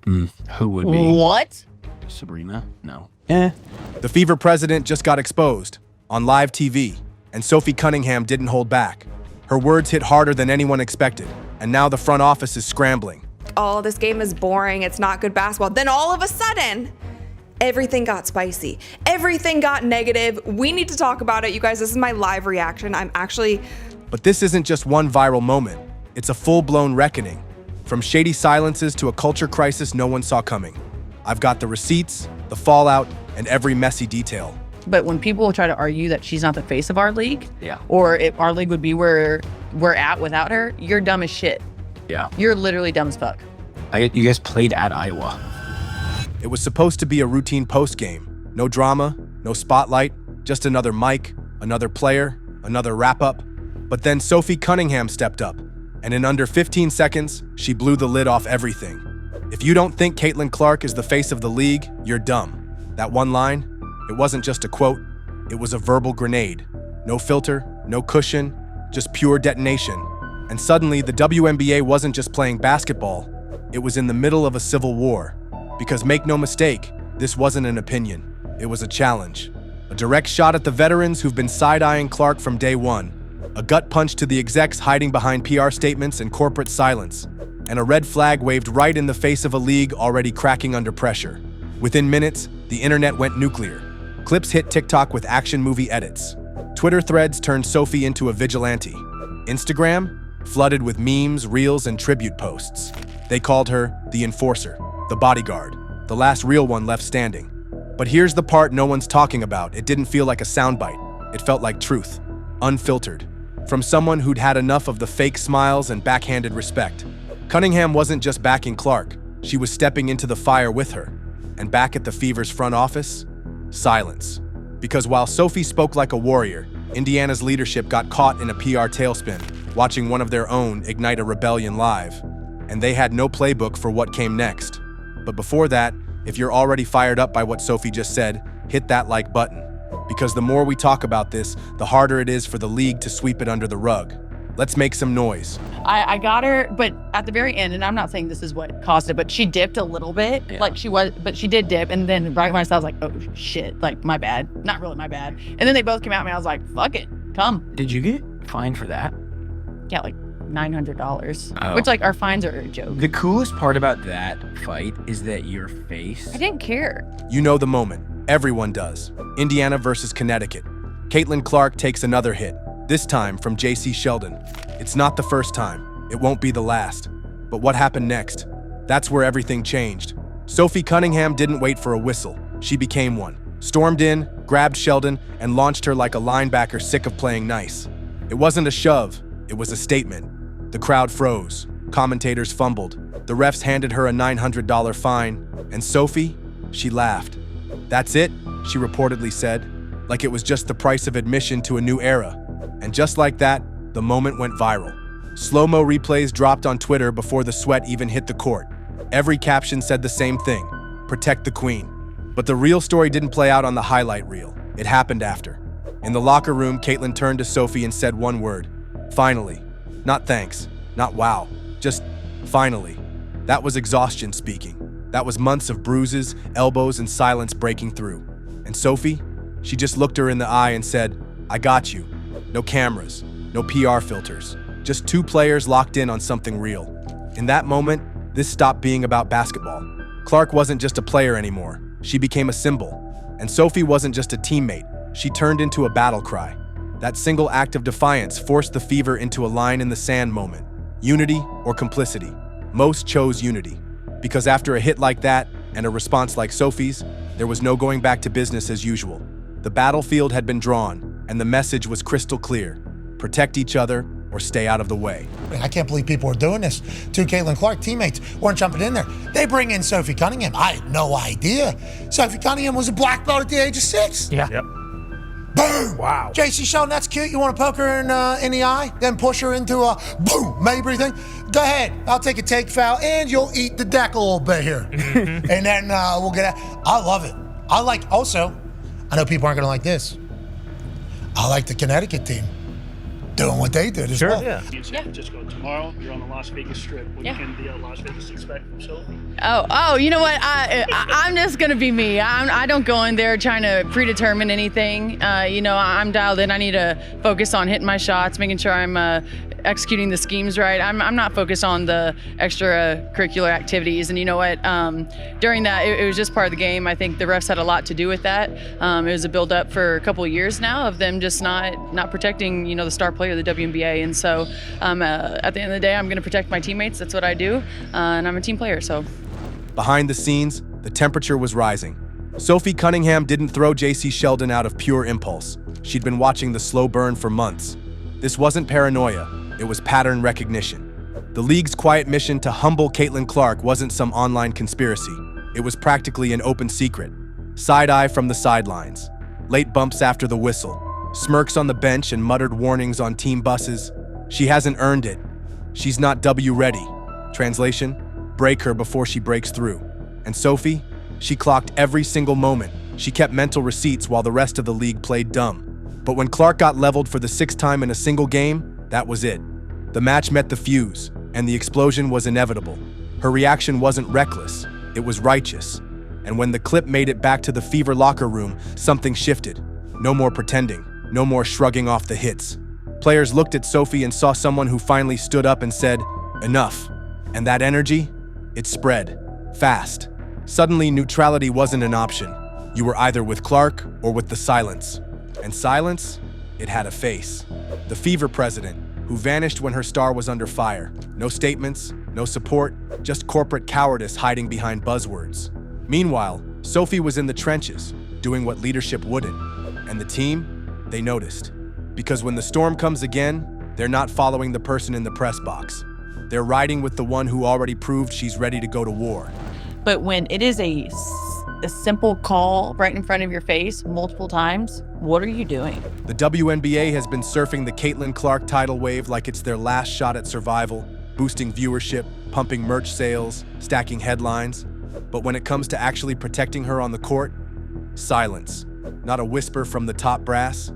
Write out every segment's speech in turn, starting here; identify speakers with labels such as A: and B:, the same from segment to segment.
A: Who would be?
B: What?
A: Sabrina? No.
C: The Fever president just got exposed on live TV, and Sophie Cunningham didn't hold back. Her words hit harder than anyone expected, and now the front office is scrambling.
D: Oh, this game is boring. It's not good basketball. Then all of a sudden, everything got spicy. Everything got negative. We need to talk about it. You guys, this is my live reaction.
C: But this isn't just one viral moment. It's a full-blown reckoning. From shady silences to a culture crisis no one saw coming. I've got the receipts, the fallout, and every messy detail.
B: But when people try to argue that she's not the face of our league,
A: Yeah.
B: or if our league would be where we're at without her, you're dumb as shit.
A: Yeah.
B: You're literally dumb as fuck.
A: You guys played at Iowa.
C: It was supposed to be a routine post-game. No drama, no spotlight, just another mic, another player, another wrap-up. But then Sophie Cunningham stepped up, and in under 15 seconds, she blew the lid off everything. If you don't think Caitlin Clark is the face of the league, you're dumb. That one line, it wasn't just a quote, it was a verbal grenade. No filter, no cushion, just pure detonation. And suddenly, the WNBA wasn't just playing basketball, it was in the middle of a civil war. Because make no mistake, this wasn't an opinion, it was a challenge. A direct shot at the veterans who've been side-eyeing Clark from day one. A gut punch to the execs hiding behind PR statements and corporate silence. And a red flag waved right in the face of a league already cracking under pressure. Within minutes, the internet went nuclear. Clips hit TikTok with action movie edits. Twitter threads turned Sophie into a vigilante. Instagram flooded with memes, reels, and tribute posts. They called her the enforcer, the bodyguard, the last real one left standing. But here's the part no one's talking about. It didn't feel like a soundbite. It felt like truth, unfiltered, from someone who'd had enough of the fake smiles and backhanded respect. Cunningham wasn't just backing Clark, she was stepping into the fire with her. And back at the Fever's front office, silence. Because while Sophie spoke like a warrior, Indiana's leadership got caught in a PR tailspin, watching one of their own ignite a rebellion live. And they had no playbook for what came next. But before that, if you're already fired up by what Sophie just said, hit that like button. Because the more we talk about this, the harder it is for the league to sweep it under the rug. Let's make some noise.
B: I got her, but at the very end, and I'm not saying this is what caused it, but she dipped a little bit.
A: Yeah.
B: Like but she did dip. And then right when I saw, I was like, oh shit, like my bad. Not really my bad. And then they both came at me. I was like, fuck it, come.
A: Did you get fined for that?
B: Yeah, like $900,
A: Oh.
B: which like our fines are a joke.
A: The coolest part about that fight is that your face.
B: I didn't care.
C: You know the moment. Everyone does. Indiana versus Connecticut. Caitlin Clark takes another hit, this time from J.C. Sheldon. It's not the first time. It won't be the last. But what happened next? That's where everything changed. Sophie Cunningham didn't wait for a whistle. She became one. Stormed in, grabbed Sheldon, and launched her like a linebacker sick of playing nice. It wasn't a shove. It was a statement. The crowd froze. Commentators fumbled. The refs handed her a $900 fine. And Sophie? She laughed. That's it, she reportedly said, like it was just the price of admission to a new era. And just like that, the moment went viral. Slow-mo replays dropped on Twitter before the sweat even hit the court. Every caption said the same thing, protect the queen. But the real story didn't play out on the highlight reel. It happened after. In the locker room, Caitlin turned to Sophie and said one word, finally. Not thanks, not wow, just finally. That was exhaustion speaking. That was months of bruises, elbows, and silence breaking through. And Sophie, she just looked her in the eye and said, I got you. No cameras, no PR filters, just two players locked in on something real. In that moment, this stopped being about basketball. Clark wasn't just a player anymore. She became a symbol. And Sophie wasn't just a teammate. She turned into a battle cry. That single act of defiance forced the Fever into a line in the sand moment. Unity or complicity? Most chose unity. Because after a hit like that, and a response like Sophie's, there was no going back to business as usual. The battlefield had been drawn, and the message was crystal clear. Protect each other or stay out of the way.
E: I can't believe people are doing this. Two Caitlin Clark teammates weren't jumping in there. They bring in Sophie Cunningham. I had no idea. Sophie Cunningham was a black belt at the age of 6.
F: Yeah. Yep.
E: Boom!
F: Wow.
E: J.C. Sheldon, that's cute. You want to poke her in the eye, then push her into a boom, Mabry thing? Go ahead. I'll take a take foul, and you'll eat the deck a little bit here. And then we'll get out. I love it. I know people aren't going to like this. I like the Connecticut team. doing what they did as
F: Sure,
E: well.
F: yeah.
G: In San Francisco tomorrow, you're on the Las Vegas Strip. What can the Las Vegas expect from Sophie?
B: Oh, you know what? I'm just gonna be me. I don't go in there trying to predetermine anything. I'm dialed in. I need to focus on hitting my shots, making sure I'm executing the schemes right. I'm not focused on the extracurricular activities. And you know what? During that, it was just part of the game. I think the refs had a lot to do with that. It was a build-up for a couple of years now of them just not protecting, the star player of the WNBA. And so at the end of the day, I'm going to protect my teammates. That's what I do. And I'm a team player, so.
C: Behind the scenes, the temperature was rising. Sophie Cunningham didn't throw JC Sheldon out of pure impulse. She'd been watching the slow burn for months. This wasn't paranoia. It was pattern recognition. The league's quiet mission to humble Caitlin Clark wasn't some online conspiracy. It was practically an open secret. Side-eye from the sidelines. Late bumps after the whistle. Smirks on the bench and muttered warnings on team buses. She hasn't earned it. She's not W-ready. Translation, break her before she breaks through. And Sophie? She clocked every single moment. She kept mental receipts while the rest of the league played dumb. But when Clark got leveled for the 6th time in a single game, that was it. The match met the fuse, and the explosion was inevitable. Her reaction wasn't reckless, it was righteous. And when the clip made it back to the Fever locker room, something shifted. No more pretending, no more shrugging off the hits. Players looked at Sophie and saw someone who finally stood up and said, "Enough." And that energy, it spread, fast. Suddenly, neutrality wasn't an option. You were either with Clark or with the silence. And silence, it had a face. The Fever president, who vanished when her star was under fire. No statements, no support, just corporate cowardice hiding behind buzzwords. Meanwhile, Sophie was in the trenches, doing what leadership wouldn't. And the team, they noticed. Because when the storm comes again, they're not following the person in the press box. They're riding with the one who already proved she's ready to go to war.
B: But when it is a simple call right in front of your face multiple times, what are you doing?
C: The WNBA has been surfing the Caitlin Clark tidal wave like it's their last shot at survival, boosting viewership, pumping merch sales, stacking headlines. But when it comes to actually protecting her on the court, silence. Not a whisper from the top brass.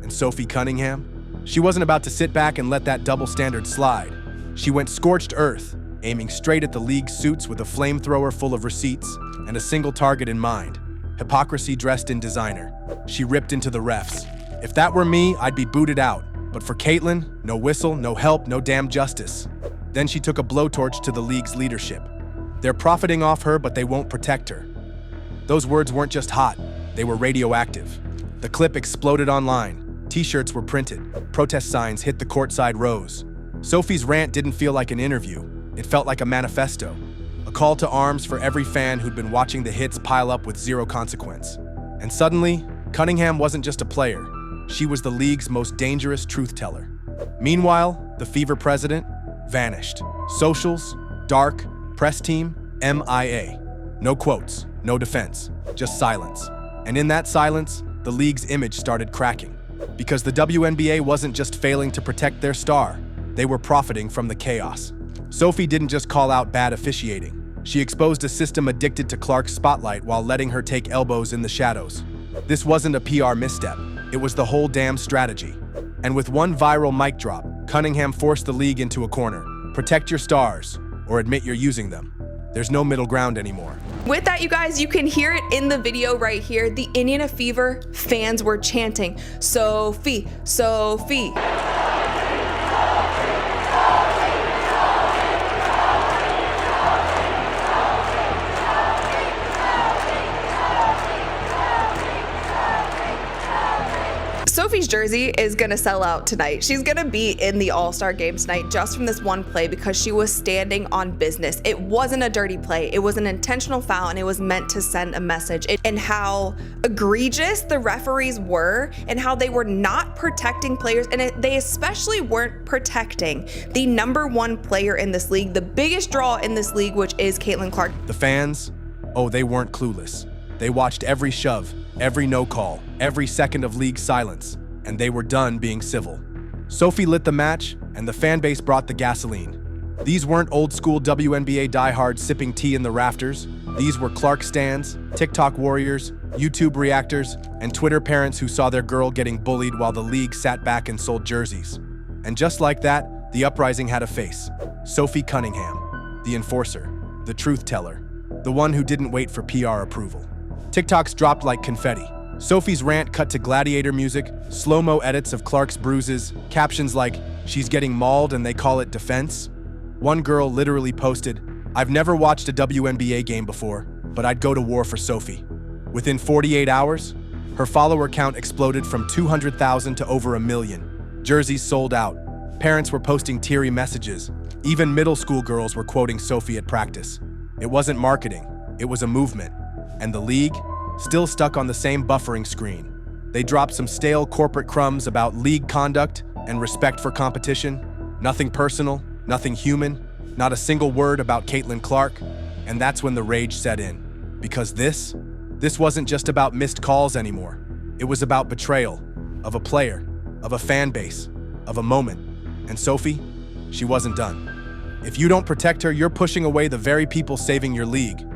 C: And Sophie Cunningham? She wasn't about to sit back and let that double standard slide. She went scorched earth, aiming straight at the league suits with a flamethrower full of receipts and a single target in mind: hypocrisy dressed in designer. She ripped into the refs. If that were me, I'd be booted out. But for Caitlin, no whistle, no help, no damn justice. Then she took a blowtorch to the league's leadership. They're profiting off her, but they won't protect her. Those words weren't just hot, they were radioactive. The clip exploded online. T-shirts were printed. Protest signs hit the courtside rows. Sophie's rant didn't feel like an interview. It felt like a manifesto. A call to arms for every fan who'd been watching the hits pile up with zero consequence. And suddenly, Cunningham wasn't just a player. She was the league's most dangerous truth teller. Meanwhile, the Fever president vanished. Socials, dark, press team, MIA. No quotes, no defense, just silence. And in that silence, the league's image started cracking. Because the WNBA wasn't just failing to protect their star, they were profiting from the chaos. Sophie didn't just call out bad officiating. She exposed a system addicted to Clark's spotlight while letting her take elbows in the shadows. This wasn't a PR misstep. It was the whole damn strategy. And with one viral mic drop, Cunningham forced the league into a corner. Protect your stars, or admit you're using them. There's no middle ground anymore.
D: With that, you guys, you can hear it in the video right here. The Indiana Fever fans were chanting, "Sophie, Sophie." Sophie's jersey is gonna sell out tonight. She's gonna be in the All-Star game tonight just from this one play because she was standing on business. It wasn't a dirty play. It was an intentional foul, and it was meant to send a message. And how egregious the referees were and how they were not protecting players, and they especially weren't protecting the #1 player in this league, the biggest draw in this league, which is Caitlin Clark.
C: The fans, oh, they weren't clueless. They watched every shove, every no call, every second of league silence, and they were done being civil. Sophie lit the match, and the fan base brought the gasoline. These weren't old school WNBA diehards sipping tea in the rafters. These were Clark stans, TikTok warriors, YouTube reactors, and Twitter parents who saw their girl getting bullied while the league sat back and sold jerseys. And just like that, the uprising had a face. Sophie Cunningham, the enforcer, the truth teller, the one who didn't wait for PR approval. TikToks dropped like confetti. Sophie's rant cut to gladiator music, slow-mo edits of Clark's bruises, captions like, "She's getting mauled and they call it defense." One girl literally posted, "I've never watched a WNBA game before, but I'd go to war for Sophie." Within 48 hours, her follower count exploded from 200,000 to over 1 million. Jerseys sold out. Parents were posting teary messages. Even middle school girls were quoting Sophie at practice. It wasn't marketing, it was a movement. And the league? Still stuck on the same buffering screen. They dropped some stale corporate crumbs about league conduct and respect for competition. Nothing personal, nothing human, not a single word about Caitlin Clark. And that's when the rage set in. Because this wasn't just about missed calls anymore. It was about betrayal of a player, of a fan base, of a moment. And Sophie, she wasn't done. If you don't protect her, you're pushing away the very people saving your league.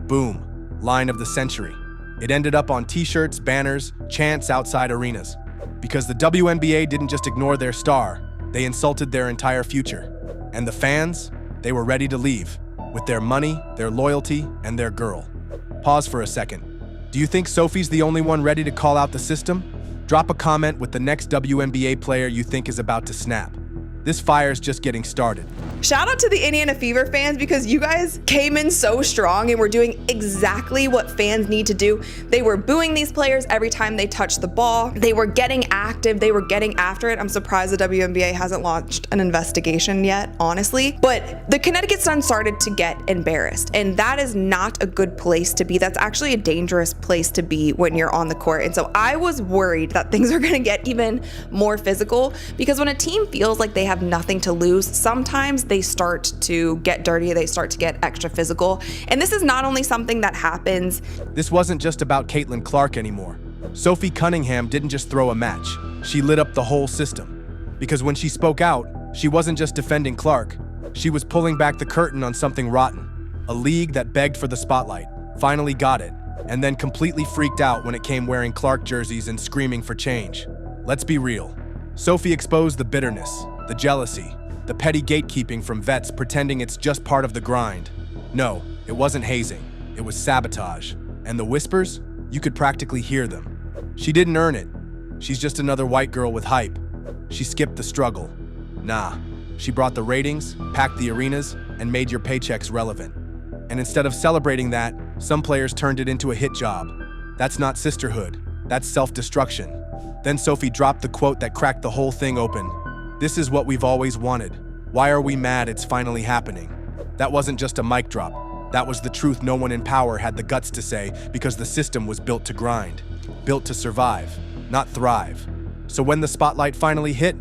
C: Boom, line of the century. It ended up on t-shirts, banners, chants outside arenas. Because the WNBA didn't just ignore their star, they insulted their entire future. And the fans, they were ready to leave, with their money, their loyalty, and their girl. Pause for a second. Do you think Sophie's the only one ready to call out the system? Drop a comment with the next WNBA player you think is about to snap. This fire's just getting started.
D: Shout out to the Indiana Fever fans because you guys came in so strong and were doing exactly what fans need to do. They were booing these players every time they touched the ball. They were getting active. They were getting after it. I'm surprised the WNBA hasn't launched an investigation yet, honestly. But the Connecticut Sun started to get embarrassed, and that is not a good place to be. That's actually a dangerous place to be when you're on the court. And so I was worried that things are going to get even more physical because when a team feels like they have nothing to lose, sometimes they start to get dirty, they start to get extra physical. And this is not only something that happens.
C: This wasn't just about Caitlin Clark anymore. Sophie Cunningham didn't just throw a match. She lit up the whole system. Because when she spoke out, she wasn't just defending Clark. She was pulling back the curtain on something rotten. A league that begged for the spotlight, finally got it, and then completely freaked out when it came wearing Clark jerseys and screaming for change. Let's be real. Sophie exposed the bitterness, the jealousy, the petty gatekeeping from vets pretending it's just part of the grind. No, it wasn't hazing, it was sabotage. And the whispers, you could practically hear them. She didn't earn it. She's just another white girl with hype. She skipped the struggle. Nah, she brought the ratings, packed the arenas, and made your paychecks relevant. And instead of celebrating that, some players turned it into a hit job. That's not sisterhood, that's self-destruction. Then Sophie dropped the quote that cracked the whole thing open. "This is what we've always wanted. Why are we mad it's finally happening?" That wasn't just a mic drop. That was the truth no one in power had the guts to say because the system was built to grind, built to survive, not thrive. So when the spotlight finally hit,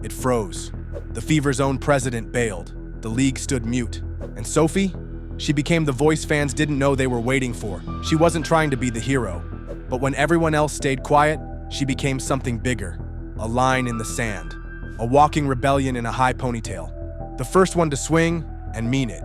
C: it froze. The Fever's own president bailed. The league stood mute. And Sophie? She became the voice fans didn't know they were waiting for. She wasn't trying to be the hero. But when everyone else stayed quiet, she became something bigger. A line in the sand. A walking rebellion in a high ponytail. The first one to swing and mean it.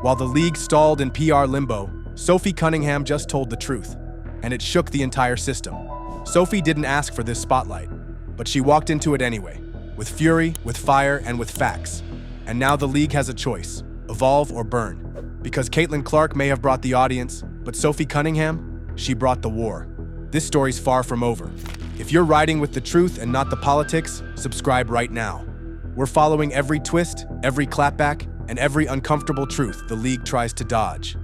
C: While the league stalled in PR limbo, Sophie Cunningham just told the truth. And it shook the entire system. Sophie didn't ask for this spotlight, but she walked into it anyway. With fury, with fire, and with facts. And now the league has a choice. Evolve or burn. Because Caitlin Clark may have brought the audience, but Sophie Cunningham, she brought the war. This story's far from over. If you're riding with the truth and not the politics, subscribe right now. We're following every twist, every clapback, and every uncomfortable truth the league tries to dodge.